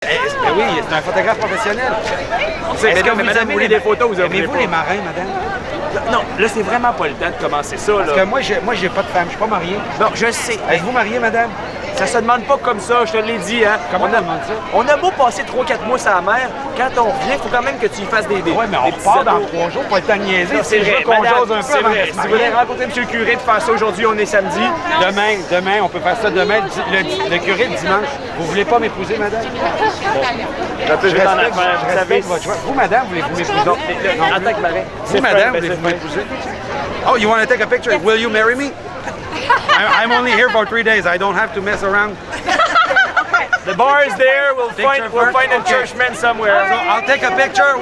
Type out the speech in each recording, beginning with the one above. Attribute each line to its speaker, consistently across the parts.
Speaker 1: Ben oui, c'est un photographe professionnel.
Speaker 2: Est-ce que vous voulez des photos ou vous avez
Speaker 1: aimez-vous les marins, madame?
Speaker 2: Non, là, c'est vraiment pas le temps de commencer ça. Là.
Speaker 1: Parce que moi, j'ai pas de femme, je suis pas marié.
Speaker 2: Non, je sais.
Speaker 1: Êtes-vous marié, madame?
Speaker 2: Ça se demande pas comme ça, je te l'ai dit. Hein.
Speaker 1: Comment on demande ça?
Speaker 2: On a beau passer 3-4 mois sur la mer, quand on revient, il faut quand même que tu y fasses des
Speaker 1: Oui, mais on
Speaker 2: des petits
Speaker 1: repart dans
Speaker 2: ados.
Speaker 1: 3 jours pour être temps de niaiser.
Speaker 2: C'est vrai,
Speaker 1: qu'on
Speaker 2: madame,
Speaker 1: jase un peu
Speaker 2: c'est
Speaker 1: avant
Speaker 2: vrai.
Speaker 1: de se
Speaker 2: Si vous
Speaker 1: marier.
Speaker 2: voulez rencontrer M. le curé de faire ça aujourd'hui, on est samedi.
Speaker 1: Demain, on peut faire ça demain, le curé de dimanche. Vous voulez pas m'épouser, madame?
Speaker 2: Je peux
Speaker 1: Je
Speaker 2: vite en
Speaker 1: respecte,
Speaker 2: affaire,
Speaker 1: je
Speaker 2: vous savez.
Speaker 1: respecte votre choix. Vous, madame, voulez-vous m'épouser?
Speaker 2: En tant que marin.
Speaker 1: Vous, madame, voulez-vous m'épouser? Oh, you want to take a picture? Will you marry me? I'm only here for 3 days. I don't have to mess around.
Speaker 2: The bar is there. We'll find a
Speaker 1: Okay.
Speaker 2: churchman somewhere.
Speaker 1: So I'll take a picture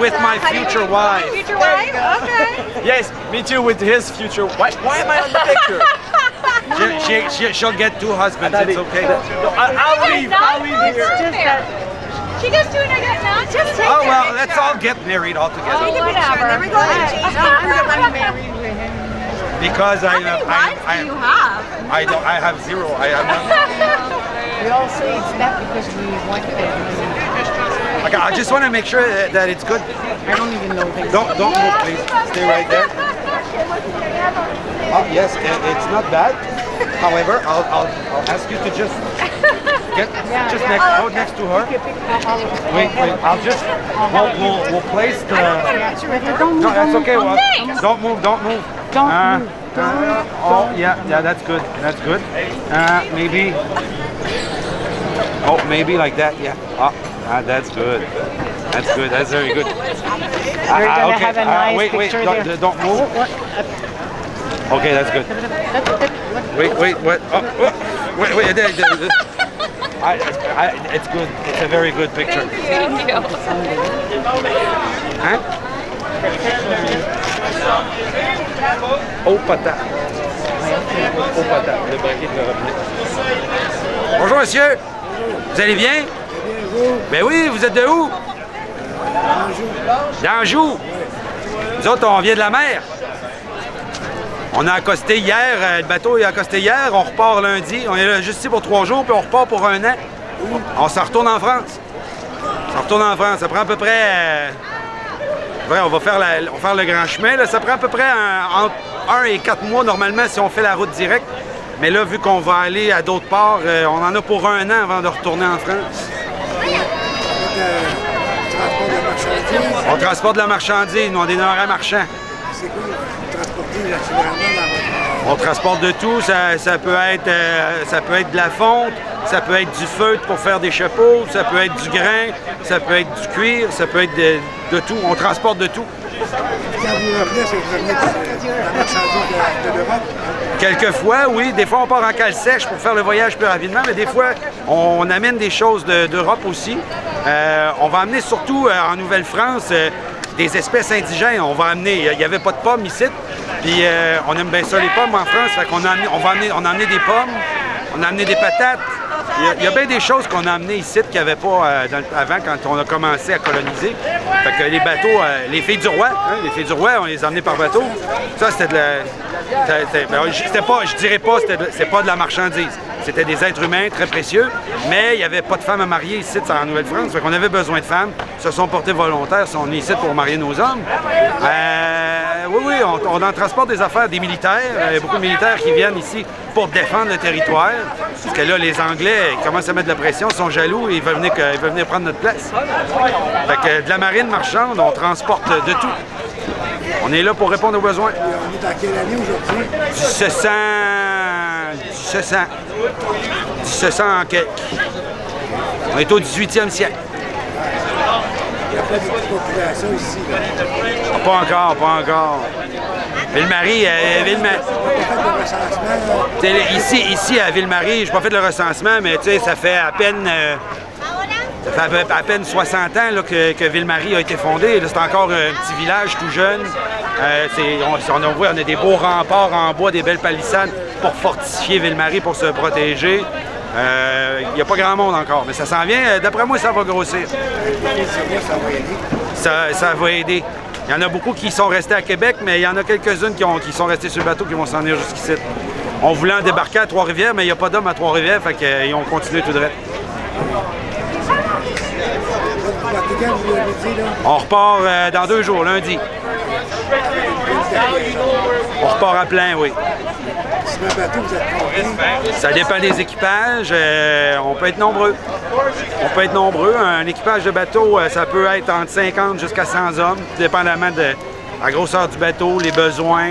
Speaker 1: with my future wife.
Speaker 3: Future wife? Okay.
Speaker 2: Yes, me too with his future. Why am I on the picture?
Speaker 1: She'll get 2 husbands. It's okay.
Speaker 2: I'll leave. I'll leave here.
Speaker 3: She goes to another now. Just take
Speaker 1: Oh
Speaker 3: her
Speaker 1: well,
Speaker 3: picture.
Speaker 1: let's all get married all together.
Speaker 3: Take a picture. Then we're going to change.
Speaker 1: Because
Speaker 3: How many wives do you have?
Speaker 1: I have 0. I have none.
Speaker 4: We all say it's not because we want to.
Speaker 1: Okay, I just want to make sure that it's good.
Speaker 4: I don't even know things.
Speaker 1: Don't move, please. Stay right there. Oh yes, it's not bad. However, I'll ask you to just get next to her. Wait. I'll just we'll place the. No, that's okay. Well, don't move. Don't move. Oh yeah, that's good. That's good. Maybe. Oh, maybe like that. Yeah. That's good. That's good. That's very good.
Speaker 4: You're gonna have a nice
Speaker 1: wait,
Speaker 4: picture there.
Speaker 1: don't move. Okay, that's good. Wait, what? Wait, there. It's good. It's a very good picture. Hein? Au patate. Au patate. Le braquet de robinet. Bonjour, monsieur. Vous allez bien? Ben oui, vous êtes de où? D'Anjou. Nous autres, on vient de la mer. On a accosté hier, le bateau est accosté hier, on repart lundi. On est là juste ici pour 3 jours, puis on repart pour 1 an. On s'en retourne en France. Ça prend à peu près... on va faire le grand chemin. Là. Ça prend à peu près entre 1 et 4 mois normalement si on fait la route directe. Mais là, vu qu'on va aller à d'autres ports, on en a pour 1 an avant de retourner en France. On transporte de la marchandise, nous on est des marins marchands.
Speaker 5: C'est quoi vous transportez naturellement dans votre...
Speaker 1: On transporte de tout, ça peut être de la fonte, ça peut être du feutre pour faire des chapeaux, ça peut être du grain, ça peut être du cuir, ça peut être de tout. On transporte de tout.
Speaker 5: Quand vous revenez, c'est que vous revenez de la marchandise de l'Europe?
Speaker 1: Quelquefois, oui. Des fois, on part en cale sèche pour faire le voyage plus rapidement, mais des fois, on amène des choses d'Europe aussi. On va amener surtout en Nouvelle-France des espèces indigènes. On va amener, il n'y avait pas de pommes ici, puis on aime bien ça les pommes en France, fait qu'on on a amené des pommes, on a amené des patates. Il y a bien des choses qu'on a amenées ici qu'il n'y avait pas avant quand on a commencé à coloniser. Fait que les bateaux, les filles du roi, on les a emmenées par bateau. Ça, c'était de la... je dirais pas, c'est pas de la marchandise. C'était des êtres humains très précieux, mais il n'y avait pas de femmes à marier ici en Nouvelle-France. Fait qu'on avait besoin de femmes. Ils se sont portés volontaires, on est ici pour marier nos hommes. Oui, on en transporte des affaires, des militaires. Il y a beaucoup de militaires qui viennent ici pour défendre le territoire. Parce que là, les Anglais ils commencent à mettre de la pression, ils sont jaloux et ils veulent venir prendre notre place. Fait que de la marine marchande, on transporte de tout. On est là pour répondre aux besoins.
Speaker 5: Et on est dans quelle année aujourd'hui?
Speaker 1: 1700 en quelques. On est au 18e siècle.
Speaker 5: Il n'y a pas de population ici. Là.
Speaker 1: Pas encore. Ville-Marie, Ici, à Ville-Marie, je n'ai pas fait le recensement, mais ça fait à peine... Ça fait à peine 60 ans là, que Ville-Marie a été fondée. C'est encore un petit village tout jeune. On a des beaux remparts en bois, des belles palissades pour fortifier Ville-Marie, pour se protéger. Il n'y a pas grand monde encore, mais ça s'en vient. D'après moi, ça va grossir. Ça va aider. Il y en a beaucoup qui sont restés à Québec, mais il y en a quelques-unes qui sont restées sur le bateau qui vont s'en venir jusqu'ici. On voulait en débarquer à Trois-Rivières, mais il n'y a pas d'hommes à Trois-Rivières, fait qu'ils ont continué tout de suite.
Speaker 5: quand vous l'avez dit, là?
Speaker 1: On repart dans 2 jours, lundi. On repart à plein, oui.
Speaker 5: Sur un bateau, vous êtes combien?
Speaker 1: Ça dépend des équipages. On peut être nombreux. On peut être nombreux. Un équipage de bateau, ça peut être entre 50 jusqu'à 100 hommes, dépendamment de la grosseur du bateau, les besoins.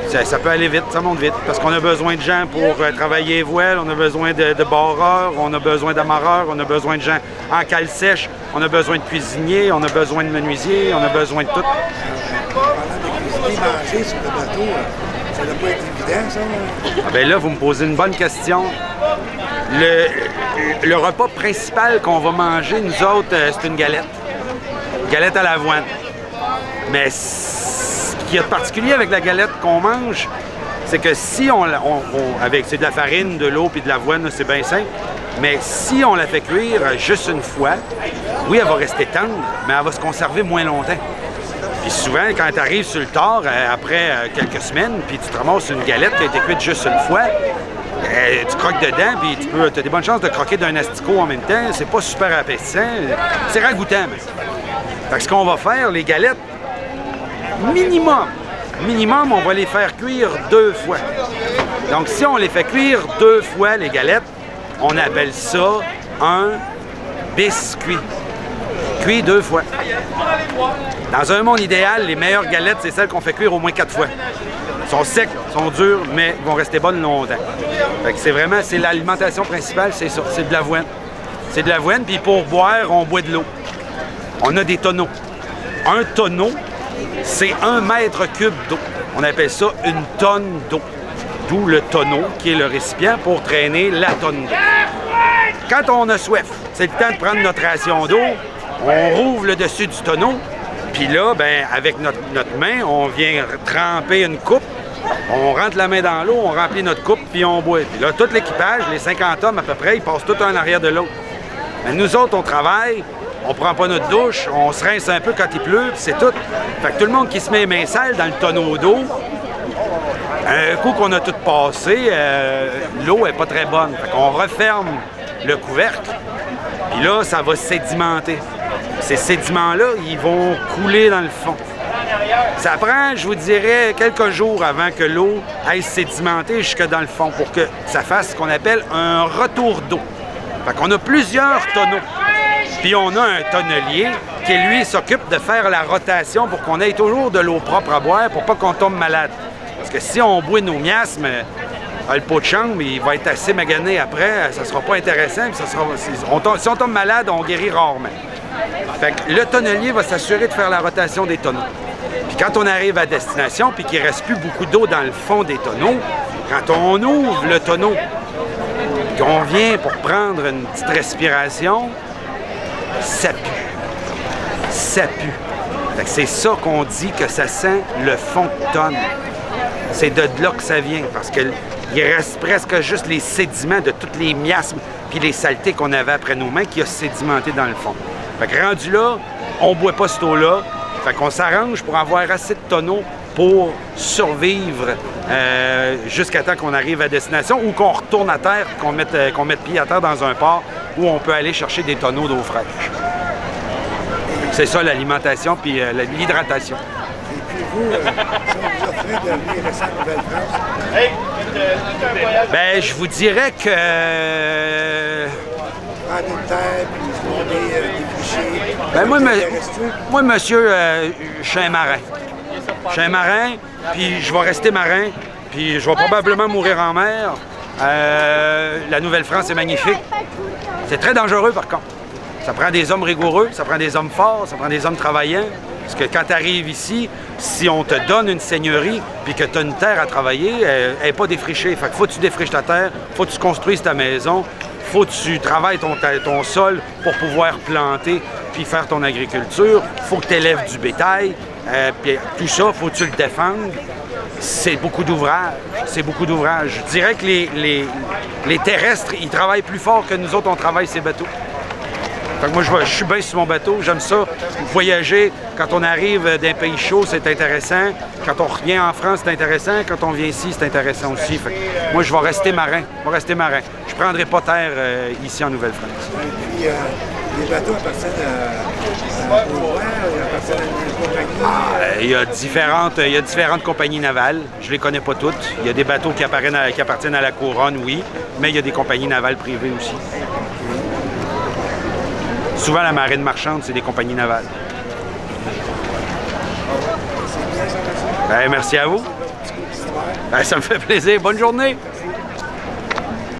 Speaker 1: Ça peut aller vite, ça monte vite, parce qu'on a besoin de gens pour travailler les voiles, on a besoin de barreurs, on a besoin d'amarreurs, on a besoin de gens en cale sèche, on a besoin de cuisiniers, on a besoin de menuisiers, on a besoin de tout.
Speaker 5: Parlant de cuisiner, manger sur le bateau, ça ne doit pas être évident, ça?
Speaker 1: Ah ben là, vous me posez une bonne question. Le repas principal qu'on va manger, nous autres, c'est une galette. Une galette à l'avoine. Mais ce qu'il y a de particulier avec la galette qu'on mange, c'est que si c'est de la farine, de l'eau puis de l'avoine, c'est bien simple. Mais si on la fait cuire juste une fois, oui, elle va rester tendre, mais elle va se conserver moins longtemps. Puis souvent, quand tu arrives sur le tard, après quelques semaines, puis tu te ramasses une galette qui a été cuite juste une fois, tu croques dedans, puis tu as des bonnes chances de croquer d'un asticot en même temps. C'est pas super appétissant. C'est ragoûtant, mais. Fait que ce qu'on va faire, les galettes, minimum, on va les faire cuire 2 fois. Donc, si on les fait cuire 2 fois, les galettes, on appelle ça un biscuit. Cuit 2 fois. Dans un monde idéal, les meilleures galettes, c'est celles qu'on fait cuire au moins 4 fois. Elles sont secs, sont dures, mais vont rester bonnes longtemps. Fait que c'est l'alimentation principale, c'est ça, c'est de l'avoine. C'est de l'avoine, puis pour boire, on boit de l'eau. On a des tonneaux. Un tonneau, c'est 1 mètre cube d'eau. On appelle ça une tonne d'eau. D'où le tonneau, qui est le récipient pour traîner la tonne d'eau. Quand on a soif, c'est le temps de prendre notre ration d'eau, on rouvre le dessus du tonneau, puis là, ben, avec notre main, on vient tremper une coupe, on rentre la main dans l'eau, on remplit notre coupe, puis on boit. Puis là, tout l'équipage, les 50 hommes à peu près, ils passent tout en arrière de l'autre. Mais nous autres, on travaille, on prend pas notre douche, on se rince un peu quand il pleut, puis c'est tout. Fait que tout le monde qui se met les mains sales dans le tonneau d'eau, un coup qu'on a tout passé, l'eau est pas très bonne. Fait qu'on referme le couvercle, puis là, ça va sédimenter. Ces sédiments-là, ils vont couler dans le fond. Ça prend, je vous dirais, quelques jours avant que l'eau aille sédimenter jusque dans le fond pour que ça fasse ce qu'on appelle un retour d'eau. Fait qu'on a plusieurs tonneaux. Puis on a un tonnelier qui, lui, s'occupe de faire la rotation pour qu'on ait toujours de l'eau propre à boire pour pas qu'on tombe malade. Parce que si on boit nos miasmes, le pot de chambre, il va être assez magané après, ça sera pas intéressant. Puis si on tombe malade, on guérit rarement. Fait que le tonnelier va s'assurer de faire la rotation des tonneaux. Puis quand on arrive à destination, puis qu'il ne reste plus beaucoup d'eau dans le fond des tonneaux, quand on ouvre le tonneau, qu'on vient pour prendre une petite respiration, ça pue. Ça pue. Fait que c'est ça qu'on dit que ça sent le fond de tonne. C'est de là que ça vient, parce qu'il reste presque juste les sédiments de tous les miasmes puis les saletés qu'on avait après nos mains qui a sédimenté dans le fond. Fait que rendu là, on boit pas cette eau-là. Fait qu'on s'arrange pour avoir assez de tonneaux pour survivre jusqu'à temps qu'on arrive à destination ou qu'on retourne à terre, qu'on mette pied à terre dans un port où on peut aller chercher des tonneaux d'eau fraîche. C'est ça l'alimentation puis l'hydratation.
Speaker 5: Et puis vous, si on vous offrait de venir rester en Nouvelle-France,
Speaker 1: Ben, je vous dirais que
Speaker 5: prendre une terre, puis vous demander des fichiers.
Speaker 1: ben moi, monsieur, je suis un marin. Je suis un marin, puis je vais rester marin, puis je vais probablement mourir en mer. La Nouvelle-France est magnifique. C'est très dangereux, par contre. Ça prend des hommes rigoureux, ça prend des hommes forts, ça prend des hommes travaillants. Parce que quand tu arrives ici, si on te donne une seigneurie puis que tu as une terre à travailler, elle n'est pas défrichée. Fait que faut que tu défriches ta terre, faut que tu construises ta maison, faut que tu travailles ton sol pour pouvoir planter puis faire ton agriculture. Faut que tu élèves du bétail. Puis tout ça, faut que tu le défendes. C'est beaucoup d'ouvrages. C'est beaucoup d'ouvrages. Je dirais que les terrestres, ils travaillent plus fort que nous autres, on travaille ces bateaux. Fait que moi, je suis bien sur mon bateau, j'aime ça. Voyager, quand on arrive d'un pays chaud, c'est intéressant. Quand on revient en France, c'est intéressant. Quand on vient ici, c'est intéressant aussi. Fait que moi, je vais rester marin. Je ne prendrai pas terre ici en Nouvelle-France.
Speaker 5: Et puis, Les bateaux appartiennent au roi, ils appartiennent à une compagnie.
Speaker 1: Il y a différentes compagnies navales. Je les connais pas toutes. Il y a des bateaux qui appartiennent à la couronne, oui, mais il y a des compagnies navales privées aussi. Souvent, la marine marchande, c'est des compagnies navales. Ben, merci à vous. Ben, ça me fait plaisir. Bonne journée.